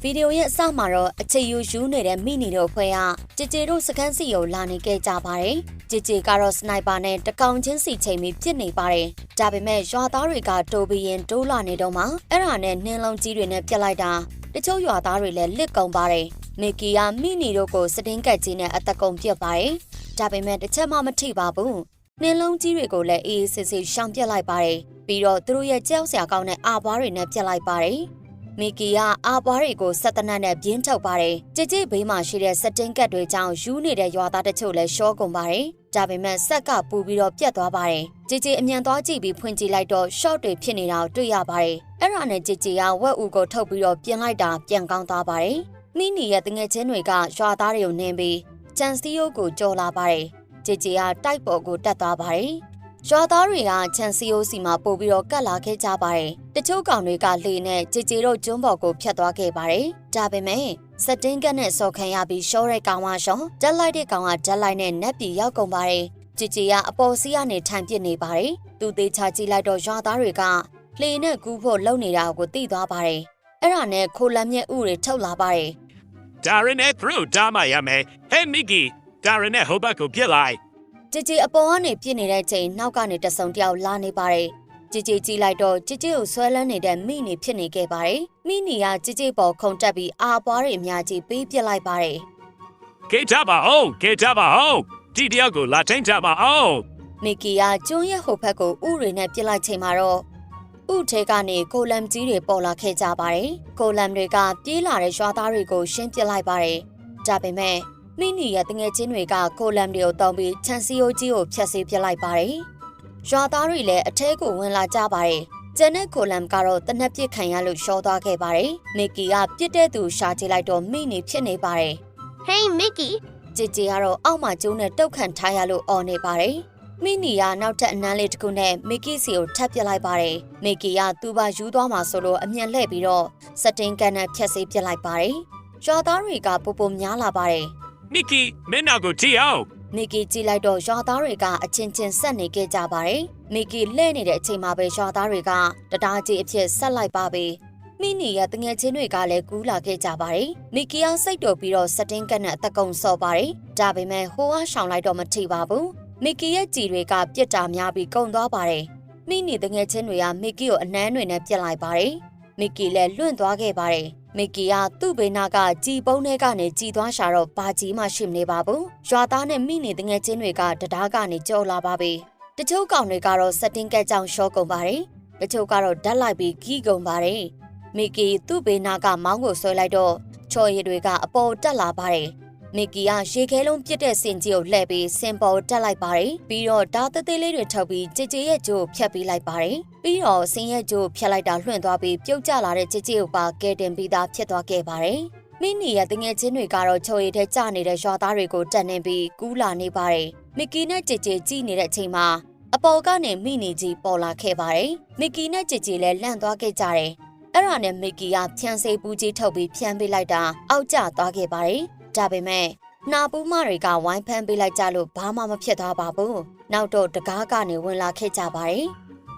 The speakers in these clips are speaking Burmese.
ဗီဒီယိုရဲ့အစမှာတော့အခြေယူနေတဲ့မိနီတို့ဖွဲ့ဟာကြည်ကြည်တို့စကန်းစီကိုလာနေခဲ့ကြပါတယ်။ကြည်ကြည်ကတော့စနိုက်ပါနဲ့တကောင်ချင်းစီချိန်ပြီးပြစ်နေပါတယ်။ဒါပေမဲ့ရွာသားတွေကတိုးပြီးရင်တိုးလာနေတော့မှအဲ့ဒါနဲ့နှင်းလုံးကြီးတွေနဲ့ပြစ်လိုက်တာတချို့ရွာသားတွေလည်းလစ်ကုန်ပါတယ်။မီကီကမိနီတို့ကိုစတင်းကက်ကြီးနဲ့အသက်ကုန်ပြစ်ပါတယ်။ဒါပေမဲ့တစ်ချက်မှမထိပါဘူး။နှင်းလုံးကြီးတွေကိုလည်းအေးစစ်စစ်ရှောင်ပြစ်လိုက်ပါတယ်။ပြီးတော့သူတို့ရဲ့ကြောက်စရာကောင်းတဲ့အာပွားတွေနဲ့ပြစ်လိုက်ပါတယ်။မီကီကအာပွားတွေကိုဆက်တနတ်နဲ့ပြင်းထုတ်ပါတယ်။ကြည်ကြည်ဘေးမှာရှိတဲ့စတင်းကက်တွေကြောင့်ယူနေတဲ့ရွာသားတချို့လည်းရှောကုန်ပါတယ်။ဒါပေမဲ့ဆက်ကပူပြီးတော့ပြတ်သွားပါတယ်။ကြည်ကြည်အမြန်သွားကြည့်ပြီးဖွင့်ကြည့်လိုက်တော့ short တွေဖြစ်နေတာကိုတွေ့ရပါတယ်။အဲ့ဒါနဲ့ကြည်ကြည်ကဝက်ဦးကိုထုတ်ပြီးတော့ပြင်လိုက်တာပြန်ကောင်းသွားပါတယ်။မိနီရဲ့တငယ်ချင်းတွေကရွာသားတွေကိုနင်းပြီးကြံစည်းရိုးကိုကြော်လာပါတယ်။ကြည်ကြည်ကတိုက်ပေါ်ကိုတက်သွားပါတယ်။ရွာသားတွေကချန်စီယိုစီမှာပို့ပြီးတော့ကတ်လာခဲ့ကြပါတယ်။တချို့ကောင်တွေကလေနဲ့ကြည်ကြည်တို့ကျွန်းပေါ်ကိုဖြတ်သွားခဲ့ပါတယ်။ဒါပေမဲ့စတင်းကက်နဲ့စော်ခံရပြီးရှော့တဲ့ကောင်ကရှော့တက်လိုက်တဲ့ကောင်ကတက်လိုက်နဲ့နက်ပြီးရောက်ကုန်ပါတယ်။ကြည်ကြည်ကအပေါ်စီးကနေထိုင်ပစ်နေပါတယ်။သူသေးချကြည့်လိုက်တော့ရွာသားတွေကလေနဲ့ကူးဖို့လုံနေတာကိုသိသွားပါတယ်။အဲ့ဒါနဲ့ခိုလမ်းမြက်ဥတွေထုတ်လာပါတယ်။ဒါရင်နဲ့သူဒါမရမယ်။ဟဲ့မီကီဒါရင်နဲ့ဟိုဘက်ကိုပြစ်လိုက်ကြည်ကြည်အပေါ်ကနေပြစ်နေတဲ့ချိန်နောက်ကနေတဆုံတယောက်လာနေပါတယ်။ကြည်ကြည်ကြည့်လိုက်တော့ကြည်ကြည်ကိုဆွဲလန်းနေတဲ့မိနေဖြစ်နေခဲ့ပါတယ်။မိနေကကြည်ကြည်ပေါ်ခုန်တက်ပြီးအာပွားတွေအများကြီးပေးပစ်လိုက်ပါတယ်။ကေတာပါအောင်ဒီတယောက်ကိုလာထိန်ချပါအောင်မီကီကကျွန်းရဲ့ဟိုဘက်ကိုဥတွေနဲ့ပြစ်လိုက်ချိန်မှာတော့ဥထဲကနေကိုလမ်ကြီးတွေပေါ်လာခဲ့ကြပါတယ်။ကိုလမ်တွေကပြေးလာတဲ့ရွာသားတွေကိုရှင်းပစ်လိုက်ပါတယ်။ဒါပေမဲ့မိနီရဲ့တငယ်ချင်းတွေကကိုလမ်တွေကိုတောင်းပြီးချန်စီယိုကြီးကိုဖျက်ဆီးပစ်လိုက်ပါတယ်။ရွာသားတွေလည်းအထဲကိုဝင်လာကြပါတယ်။ကျန်တဲ့ကိုလမ်ကတော့တနက်ပစ်ခံရလို့ရှော့သွားခဲ့ပါတယ်။မီကီကပြစ်တဲ့သူရှာကြည့်လိုက်တော့မိနီဖြစ်နေပါတယ်။ Hey Mickey ကြည်ကြည်ကတော့အောက်မှာကျိုးနဲ့တုတ်ခံထားရလို့អော်နေပါတယ်။မိနီကနောက်ထပ်အနမ်းလေးတစ်ခုနဲ့မီကီစီကိုထပ်ပစ်လိုက်ပါတယ်။မီကီကသူ့ဘာယူသွားမှာဆိုလို့အမြန်လှည့်ပြီးတော့စတင်ကန်နဲ့ဖျက်ဆီးပစ်လိုက်ပါတယ်။ရွာသားတွေကပိုများလာပါတယ်။မီကီမင်းနောက်ကိုကြည့်အောင်မီကီကြည့်လိုက်တော့ရွာသားတွေကအချင်းချင်းဆက်နေခဲ့ကြပါတယ်မီကီလှည့်နေတဲ့အချိန်မှာပဲရွာသားတွေကတတားကြီးအဖြစ်ဆက်လိုက်ပါပြီမိနီရဲ့တငယ်ချင်းတွေကလည်းကူးလာခဲ့ကြပါတယ်မီကီကစိတ်တော်ပြီးတော့စတင်းကက်နဲ့အသက်ကုန်ဆော့ပါတယ်ဒါပေမဲ့ဟိုကရှောင်လိုက်တော့မထိပါဘူးမီကီရဲ့ကြည်တွေကပြစ်တာများပြီးကုန်သွားပါတယ်မိနီတငယ်ချင်းတွေကမီကီကိုအနှမ်းတွေနဲ့ပြစ်လိုက်ပါတယ်မီကီလည်းလွင့်သွားခဲ့ပါတယ်မီကီကသူ့ဘေးနာကကြည်ပုံးထဲကနေကြည်သွားရှာတော့ဘာကြီးမှရှိမနေပါဘူးရွာသားနဲ့မိနေတငယ်ချင်းတွေကတရားကနေကြော်လာပါပြီတချို့ကောင်တွေကတော့စတင်ကက်ကြောင်ရှော့ကုန်ပါတယ်တချို့ကတော့ဓာတ်လိုက်ပြီးဂီးကုန်ပါတယ်မီကီသူ့ဘေးနာကမောင်းကိုဆွဲလိုက်တော့ချော်ရည်တွေကအပေါ်တက်လာပါတယ်မီကီကရေခဲလုံးပြစ်တဲ့စင်ကြီးကိုလှည့်ပြီးစင်ပေါ်တက်လိုက်ပါတယ်ပြီးတော့ဓာတ်သေးသေးလေးတွေထုတ်ပြီးကြည်ကြည်ရဲ့ကြိုးဖြတ်ပေးလိုက်ပါတယ်ပြီးတော့စင်ရဲ့ကြိုးဖြတ်လိုက်တာလွှင့်သွားပြီးပြုတ်ကျလာတဲ့ကြည်ကြည်ကိုပါကဲတင်ပြီးသားဖြစ်သွားခဲ့ပါတယ်မိနီရဲ့တငယ်ချင်းတွေကတော့ချော်ရည်ထဲကျနေတဲ့ရွာသားတွေကိုတက်နေပြီးကူးလာနေပါတယ်မီကီနဲ့ကြည်ကြည်ကြည့်နေတဲ့အချိန်မှာအပေါ်ကနေမိနီကြီးပေါ်လာခဲ့ပါတယ်မီကီနဲ့ကြည်ကြည်လည်းလန့်သွားခဲ့ကြတယ်အဲ့ဒါနဲ့မီကီကဖြန်းစိပူးကြီးထုတ်ပြီးဖြန်းပေးလိုက်တာအောက်ကျသွားခဲ့ပါတယ်ဒါပေမဲ့နာပူးမတွေကဝိုင်းဖမ်းပေးလိုက်ကြလို့ဘာမှမဖြစ်သွားပါဘူးနောက်တော့တကားကနေဝင်လာခဲ့ကြပါတယ်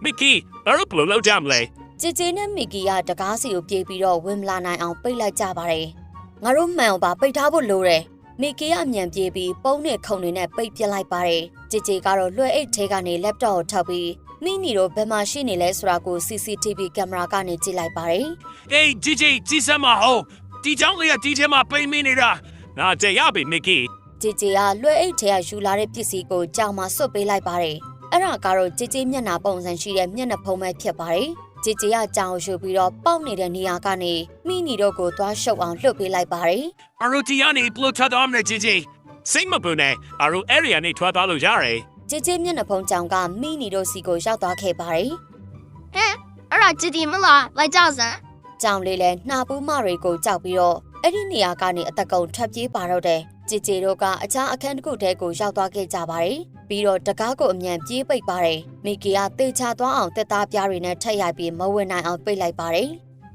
မီကီဘာလို့ဘလို့လောက်ကြမလဲကြည်ကြည်နဲ့မီကီကတကားစီကိုပြေးပြီးတော့ဝင်လာနိုင်အောင်ပိတ်လိုက်ကြပါတယ်ငါတို့မှန်အောင်ပါပိတ်ထားဖို့လိုတယ်မီကီကအမြန်ပြေးပြီးပုံးနဲ့ခုံတွေနဲ့ပိတ်ပစ်လိုက်ပါတယ်ကြည်ကြည်ကတော့လွှဲအိတ်ထဲကနေ laptop ကိုထောက်ပြီးမိနီတို့ဘယ်မှာရှိနေလဲဆိုတာကို CCTV ကင်မရာကနေကြည့်လိုက်ပါတယ်ဟေးကြည်ကြည့်စမ်းမဟုတ်ဒီကြောင့်လေဒီထဲမှာပိတ်မိနေတာနားကြရပြီမီကီကြည်ကြည်ကလွှဲအိတ်ထဲကယူလာတဲ့ပစ္စည်းကိုကြောင်မှာဆွတ်ပေးလိုက်ပါတယ်အဲ့ဒါကတော့ကြည်ကြည်မျက်နှာပုံစံရှိတဲ့မျက်နှာဖုံးပဲဖြစ်ပါတယ်ကြည်ကြည်ကကြောင်ယူပြီးတော့ပေါက်နေတဲ့နေရာကနေမိနီတို့ကိုသွားရှုပ်အောင်လှုပ်ပေးလိုက်ပါတယ်အရိုတီယာနေပလို့ထတော့မယ်ကြည်ကြည်စိတ်မပူနဲ့အရိုအေရီယာနေထွက်သွားလို့ရတယ်ကြည်ကြည်မျက်နှာဖုံးကြောင်ကမိနီတို့စီကိုရောက်သွားခဲ့ပါတယ်ဟဲ့အဲ့ဒါကြည်ကြည်မလားလိုက်ကြစမ်းကြောင်လေးလည်းနှာပူးမတွေကိုကြောက်ပြီးတော့အဲ့ဒီနေရာကနေအသက်ကုန်ထွက်ပြေးပါတော့တယ်ကြည်ကြည်တို့ကအခြားအခန်းတစ်ခုထဲကိုရောက်သွားခဲ့ကြပါတယ်ပြီးတော့တကားကိုအမြန်ပြေးပိတ်ပါတယ်မီကီကတေချာသွားအောင်တက်သားပြားတွေနဲ့ထက်ရိုက်ပြီးမဝင်နိုင်အောင်ပိတ်လိုက်ပါတယ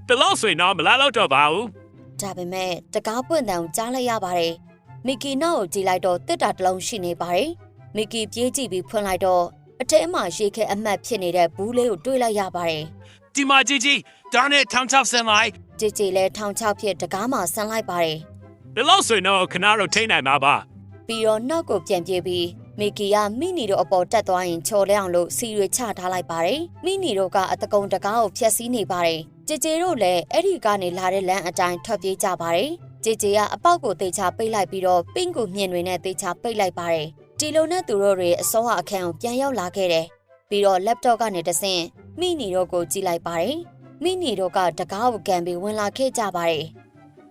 ်တလို့ဆိုရင်တော့မလာတော့ပါဘူးဒါပေမဲ့တကားပွင့်တယ်ကြားလိုက်ရပါတယ်မီကီနောက်ကိုကြည့်လိုက်တော့တစ်တာတစ်လုံးရှိနေပါတယ်မီကီပြေးကြည့်ပြီးဖွင့်လိုက်တော့အထက်အမှရေခဲအမှတ်ဖြစ်နေတဲ့ဘူးလေးကိုတွေးလိုက်ရပါတယ်ဒီမှာကြည်ဒါနဲ့ထောင်ချောက်စင်လိုက် ကြည်ကြည်လည်းထောင်ချောက်ဖြစ်တကားမှဆန်းလိုက်ပါတယ် ဒီလောက်ဆိုရင်တော့ခဏတော့ထိနိုင်မှာပါ ပြီးတော့နောက်ကိုပြန်ပြေးပြီးမီကီကမိနီတို့အပေါ်တက်သွားရင်ချော်လဲအောင်လို့စီတွေချထားလိုက်ပါတယ်မိနီတို့ကအတကုံတကားကိုဖျက်ဆီးနေပါတယ်ကြည်ကြည်တို့လည်းအဲ့ဒီကနေလာတဲ့လမ်းအတိုင်းထွက်ပြေးကြပါတယ်ကြည်ကြည်ကအပေါက်ကိုတေချာပိတ်လိုက်ပြီးတော့ပင့်ကူမြင်တွေနဲ့တေချာပိတ်လိုက်ပါတယ်ဒီလိုနဲ့သူတို့တွေအစောအခန်းကိုပြန်ရောက်လာခဲ့တယ်ပြီးတော့ laptop ကနေတဆင့်မိနီတို့ကိုကြည့်လိုက်ပါတယ်မိနီတို့ကတကားကိုကန်ပြီးဝင်လာခဲ့ကြပါတယ်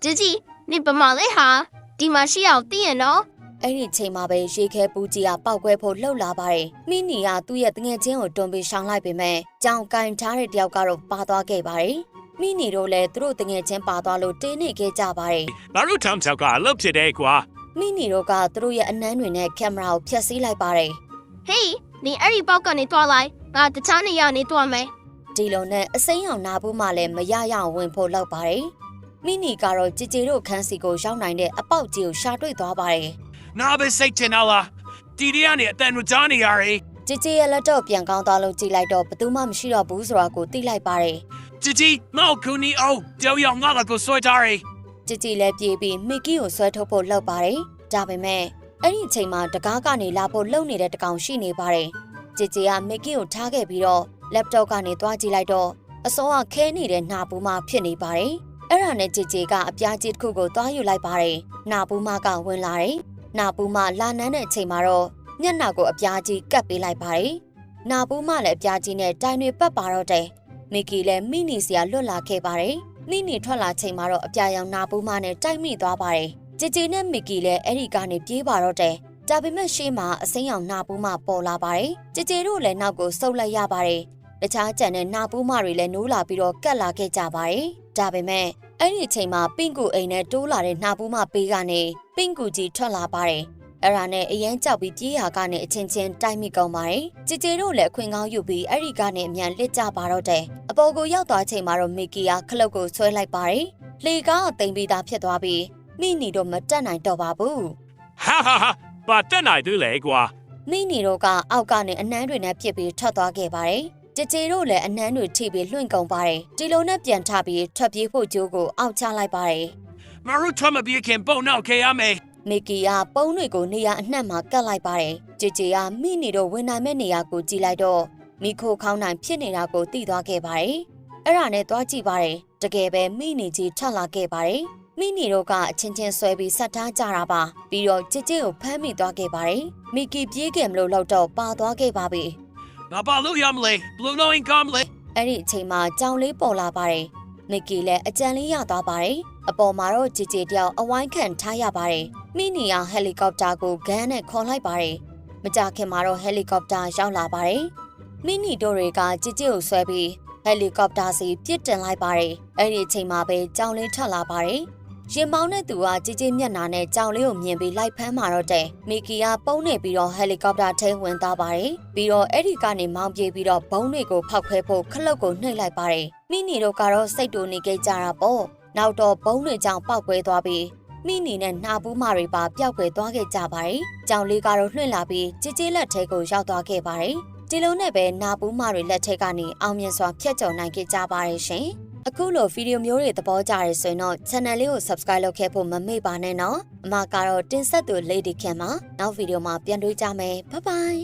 吉吉，你不忙嘞哈？地马是要点喏。 အဲ့ဒီချိန်မှာပဲရေခဲပူကြီးကပောက်ကွဲဖို့လှုပ်လာပါတယ်မိနီကသူ့ရဲ့တငယ်ချင်းကိုတွန်းပြီးရှောင်းလိုက်ပေမဲ့ကြောင်ကန်ထားတဲ့တယောက်ကတော့ပါသွားခဲ့ပါတယ်မိနီတို့လည်းသူတို့တငယ်ချင်းပါသွားလို့တင်းနေခဲ့ကြပါတယ် ငါတို့ထမ်းချောက်ကလှုပ်ဖြစ်တယ်ကွာ မိနီတို့ကသူတို့ရဲ့အနမ်းတွေနဲ့ကင်မရာကိုဖျက်ဆီးလိုက်ပါတယ် 嘿，你二姨包跟你多来，我的厂里要你多没？ ဒီလိုနဲ့အစိမ်းအောင်နာဘူးမှလည်းမရရအောင်ဝင်ဖို့လောက်ပါတယ်မိနီကတော့ကြည်ကြည်တို့ခန်းစီကိုရောက်နိုင်တဲ့အပေါက်ကြီးကိုရှာတွေ့သွားပါတယ် နာပဲစိတ်ချင်တော့လားဒီဒီကနေအတန်ကိုကြားနေရရင် ကြည်ကြည်ရဲ့လက်တော့ပြန်ကောင်းသွားလို့ကြည်လိုက်တော့ဘယ်သူမှမရှိတော့ဘူးဆိုတာကိုသိလိုက်ပါတယ် ជីជីငါ့ကိုနီအောင်ကြောက်ရောက်ငါ့ကိုဆွဲထားရ ကြည်ကြည်လည်းပြေးပြီးမီကီကိုဆွဲထုတ်ဖို့လှုပ်ပါတယ်ဒါပေမဲ့အဲ့ဒီအချိန်မှာတကားကနေလာဖို့လှုပ်နေတဲ့တကောင်ရှိနေပါတယ်ကြည်ကြည်ကမီကီကိုထားခဲ့ပြီးတော့ laptop ကနေသွားကြည့်လိုက်တော့အစောကခဲနေတဲ့နှာပူးမဖြစ်နေပါတယ်အဲ့ဒါနဲ့ကြည်ကြည်ကအပြားကြီးတစ်ခုကိုသွားယူလိုက်ပါတယ်နှာပူးမကဝင်လာတယ်နှာပူးမလာနန်းတဲ့အချိန်မှာတော့ညက်နှာကိုအပြားကြီးကပ်ပေးလိုက်ပါတယ်နှာပူးမလည်းအပြားကြီးနဲ့တိုင်တွေပတ်ပါတော့တယ်မီကီလည်းမိနီစီကလွတ်လာခဲ့ပါတယ်မိနီထွက်လာချိန်မှာတော့အပြာရောင်နှာပူးမနဲ့တိုက်မိသွားပါတယ်ကြည်ကြည်နဲ့မီကီလည်းအဲ့ဒီကနေပြေးပါတော့တယ်ဒါပေမဲ့ရှေ့မှာအစိမ်းရောင်နှာပူးမပေါ်လာပါတယ်ကြည်ကြည်တို့လည်းနောက်ကိုဆုတ်လိုက်ရပါတယ်တခြားကြံတဲ့နှာပူးမတွေလည်းနိုးလာပြီးတော့ကတ်လာခဲ့ကြပါတယ်ဒါပေမဲ့အဲ့ဒီအချိန်မှာပင့်ကူအိမ်နဲ့တိုးလာတဲ့နှာပူးမပေးကနေပင့်ကူကြီးထွက်လာပါတယ်အဲ့ဒါနဲ့အရန်ကြောက်ပြီးပြေးရာကနေအချင်းချင်းတိုက်မိကုန်ပါတယ်ကြည်ကြည်တို့လည်းအခွင့်ကောင်းယူပြီးအဲ့ဒီကနေအမြန်လစ်ကြပါတော့တယ်အပေါ်ကိုရောက်သွားချိန်မှာတော့မီကီကခလုတ်ကိုဆွဲလိုက်ပါတယ်လေကားကိုတင်ပြီးသားဖြစ်သွားပြီးမိနီတို့မတက်နိုင်တော့ပါဘူး ဟာဟာဟာပါတက်နိုင်သေးလေကွာ မိနီတို့ကအောက်ကနေအနှမ်းတွေနဲ့ပြစ်ပြီးထွက်သွားခဲ့ပါတယ်ကြည်ကြည်တို့လည်းအနှမ်းတွေထိပြီးလွင့်ကုန်ပါတယ်ဒီလိုနဲ့ပြန်ထပြီးထွက်ပြေးဖို့ကြိုးကိုအောက်ချလိုက်ပါတယ် မရုထမပြေခင်ပုံနောက်ခေရမယ် မီကီကပုံးတွေကိုနေရာအနှံ့မှာကတ်လိုက်ပါတယ်ကြည်ကြည်ကမိနီတို့ဝင်နိုင်မဲ့နေရာကိုကြည့်လိုက်တော့မိခိုခေါင်းနိုင်ဖြစ်နေတာကိုသိသွားခဲ့ပါတယ်အဲ့ဒါနဲ့သွားကြည့်ပါတယ်တကယ်ပဲမိနီကြီးထလာခဲ့ပါတယ်မိနီတို့ကအချင်းချင်းဆွဲပြီးဆက်ထားကြတာပါပြီးတော့ကြည်ကြည်ကိုဖမ်းမိသွားခဲ့ပါတယ်မီကီပြေးခင်မလို့လောက်တော့ပါသွားခဲ့ပါပြီ ငါပါလို့ရမလဲဘလူးနိုင်းကမ်လေ အဲ့ဒီအချိန်မှာကြောင်လေးပေါ်လာပါတယ်မီကီလည်းအကြံလေးရသွားပါတယ်အပေါ်မှာတော့ကြည်ကြည်တယောက်အဝိုင်းခံထားရပါတယ်မိနီကဟယ်လီကော်ပတာကိုဂန်းနဲ့ခေါ်လိုက်ပါတယ်မကြခင်မှာတော့ဟယ်လီကော်ပတာရောက်လာပါတယ်မိနီတို့တွေကကြည်ကြည်ကိုဆွဲပြီးဟယ်လီကော်ပတာစီပြစ်တင်လိုက်ပါတယ်အဲ့ဒီအချိန်မှာပဲကြောင်လေးထွက်လာပါတယ်ရင်ပေါင်းတဲ့သူကကြည်ကြည်မျက်နှာနဲ့ကြောင်လေးကိုမြင်ပြီးလိုက်ဖမ်းมาတော့တယ်မီကီကပုံနေပြီးတော့ဟယ်လီကော်ပတာထဲဝင်သွားပါတယ်ပြီးတော့အဲ့ဒီကနေမောင်းပြေးပြီးတော့ဘုံတွေကိုဖောက်ခွဲဖို့ခလုတ်ကိုနှိပ်လိုက်ပါတယ်မိနီတို့ကတော့စိတ်တူနေကြတာပေါ့နောက်တော့ဘုံတွေကြောင့်ပောက်ကွဲသွားပြီးမိနီနဲ့နှာပူးမတွေပါပျောက်ကွယ်သွားခဲ့ကြပါတယ်ကြောင်လေးကတော့လွှင့်လာပြီးကြည်ကြည်လက်ထဲကိုရောက်သွားခဲ့ပါတယ်ဒီလိုနဲ့ပဲနှာပူးမတွေလက်ထဲကနေအောင်မြင်စွာဖျက်ကျော်နိုင်ခဲ့ကြပါတယ်ရှင်အခုလိုဗီဒီယိုမျိုးတွေသဘောကျရဆိုရင်တော့ channel လေးကို subscribe လုပ်ခဲ့ဖို့မမေ့ပါနဲ့နော်အမကတော့တင်ဆက်သူ Lady Kim ပါနောက်ဗီဒီယိုမှာပြန်တွေ့ကြမယ် bye bye